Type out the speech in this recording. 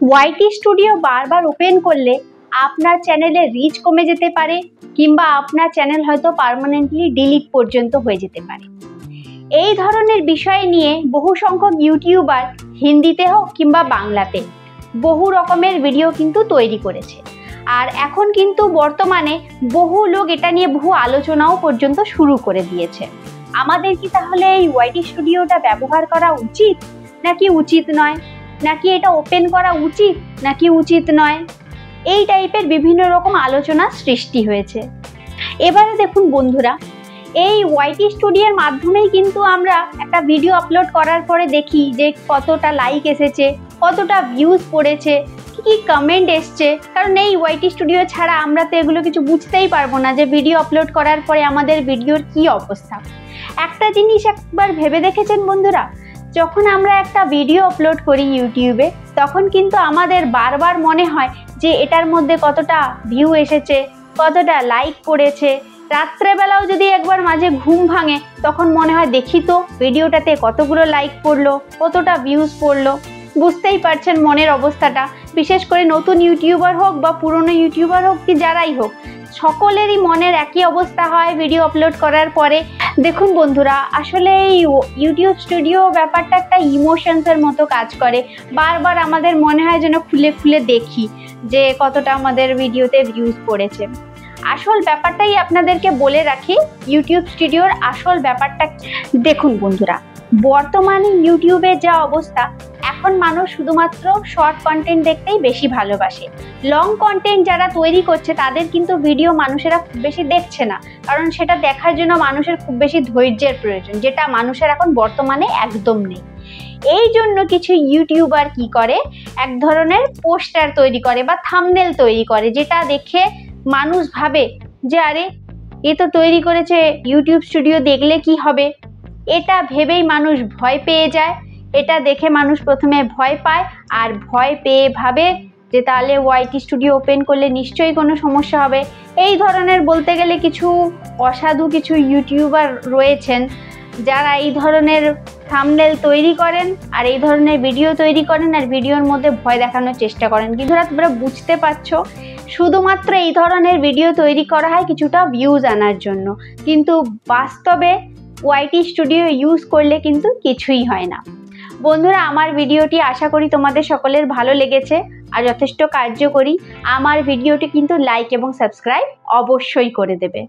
YT studio বারবার open করলে আপনার চ্যানেলের রিচ কমে যেতে পারে কিংবা আপনার চ্যানেল হয়তো পার্মানেন্টলি ডিলিট পর্যন্ত হয়ে যেতে পারে। এই ধরনের বিষয় নিয়ে বহু সংখ্যক ইউটিউবার হিন্দিতে হোক কিংবা বাংলাতে বহু রকমের ভিডিও কিন্তু তৈরি করেছে। আর এখন কিন্তু বর্তমানে বহু লোক এটা নিয়ে বহু আলোচনাও পর্যন্ত শুরু করে দিয়েছে। আমাদের কি তাহলে এই ওয়াইটি স্টুডিওটা ব্যবহার করা উচিত নাকি উচিত নয়, নাকি এটা ওপেন করা উচিত নাকি উচিত নয়, এই টাইপের বিভিন্ন রকম আলোচনা সৃষ্টি হয়েছে। এবারে দেখুন বন্ধুরা, এই ওয়াইটি স্টুডিওর মাধ্যমেই কিন্তু আমরা একটা ভিডিও আপলোড করার পরে দেখি যে কতটা লাইক এসেছে, কতটা ভিউজ পড়েছে, কি কমেন্ট এসছে। কারণ এই ওয়াইটি স্টুডিও ছাড়া আমরা তো এগুলো কিছু বুঝতেই পারবো না যে ভিডিও আপলোড করার পরে আমাদের ভিডিওর কি অবস্থা। একটা জিনিস একবার ভেবে দেখেছেন বন্ধুরা, যখন আমরা একটা ভিডিও আপলোড করি ইউটিউবে তখন কিন্তু আমাদের বারবার মনে হয় যে এটার মধ্যে কতটা ভিউ এসেছে, কতটা লাইক পড়েছে। রাত্রেবেলাও যদি একবার মাঝে ঘুম ভাঙে তখন মনে হয় দেখি তো ভিডিওটাতে কতগুলো লাইক পড়লো, কতটা ভিউজ পড়লো। বুঝতেই পারছেন মনের অবস্থাটা। বিশেষ করে নতুন ইউটিউবার হোক বা পুরনো ইউটিউবার হোক কি যারাই হোক, সকলেরই মনের একই অবস্থা হয় ভিডিও আপলোড করার পরে। দেখুন বন্ধুরা, আসলে এই ইউটিউব স্টুডিও ব্যাপারটা একটা ইমোশনসের মতো কাজ করে। বারবার আমাদের মনে হয় যেন খুলে খুলে দেখি যে কতটা আমাদের ভিডিওতে ভিউজ পড়েছে। আসল ব্যাপারটাই আপনাদেরকে বলে রাখি, ইউটিউব স্টুডিওর আসল ব্যাপারটা। দেখুন বন্ধুরা, বর্তমানে ইউটিউবের যা অবস্থা, এখন মানুষ শুধুমাত্র শর্ট কন্টেন্ট দেখতেই বেশি ভালোবাসে। লং কন্টেন্ট যারা তৈরি করছে তাদের কিন্তু ভিডিও মানুষেরা খুব বেশি দেখছে না, কারণ সেটা দেখার জন্য মানুষের খুব বেশি ধৈর্যের প্রয়োজন, যেটা মানুষের এখন বর্তমানে একদম নেই। এই জন্য কিছু ইউটিউবার কি করে, এক ধরনের পোস্টার তৈরি করে বা থাম্বনেল তৈরি করে, যেটা দেখে মানুষ ভাবে যে আরে এ তো তৈরি করেছে ইউটিউব স্টুডিও, দেখলে কি হবে। এটা ভেবেই মানুষ ভয় পেয়ে যায়। এটা দেখে মানুষ প্রথমে ভয় পায়, আর ভয় পেয়ে ভাবে যে তাহলে ওয়াইটি স্টুডিও ওপেন করলে নিশ্চয়ই কোনো সমস্যা হবে। এই ধরনের বলতে গেলে কিছু অসাধু কিছু ইউটিউবার রয়েছেন যারা এই ধরনের থাম্বনেল তৈরি করেন আর এই ধরনের ভিডিও তৈরি করেন আর ভিডিওর মধ্যে ভয় দেখানোর চেষ্টা করেন। কিন্তু তোমরা বুঝতে পারছো, শুধুমাত্র এই ধরনের ভিডিও তৈরি করা হয় কিছুটা ভিউজ আনার জন্য, কিন্তু বাস্তবে ওয়াইটি স্টুডিও ইউজ করলে কিন্তু কিছুই হয় না। বন্ধুরা, আমার ভিডিওটি আশা করি তোমাদের সকলের ভালো লেগেছে আর যথেষ্ট কার্যকরী। আমার ভিডিওটি কিন্তু লাইক এবং সাবস্ক্রাইব অবশ্যই করে দেবে।